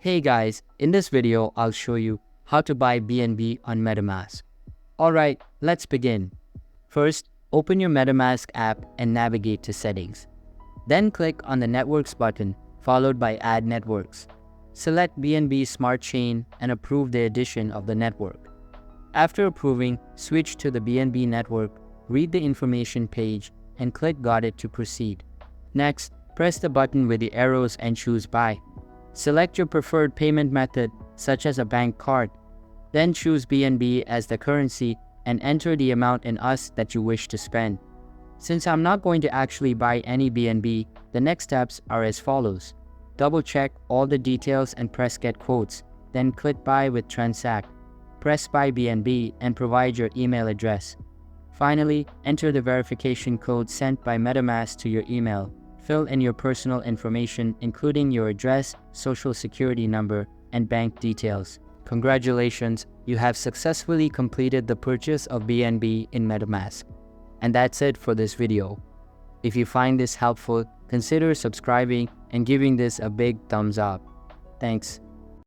Hey guys, in this video, I'll show you how to buy BNB on Metamask. Alright, let's begin. First, open your Metamask app and navigate to Settings. Then click on the Networks button, followed by Add Networks. Select BNB Smart Chain and approve the addition of the network. After approving, switch to the BNB network, read the information page, and click Got it to proceed. Next, press the button with the arrows and choose Buy. Select your preferred payment method, such as a bank card. Then choose BNB as the currency and enter the amount in US that you wish to spend. Since I'm not going to actually buy any BNB, the next steps are as follows. Double check all the details and press Get Quotes. Then click Buy with Transact. Press Buy BNB and provide your email address. Finally, enter the verification code sent by Metamask to your email. Fill in your personal information, including your address, social security number, and bank details. Congratulations, you have successfully completed the purchase of BNB in Metamask. And that's it for this video. If you find this helpful, consider subscribing and giving this a big thumbs up. Thanks.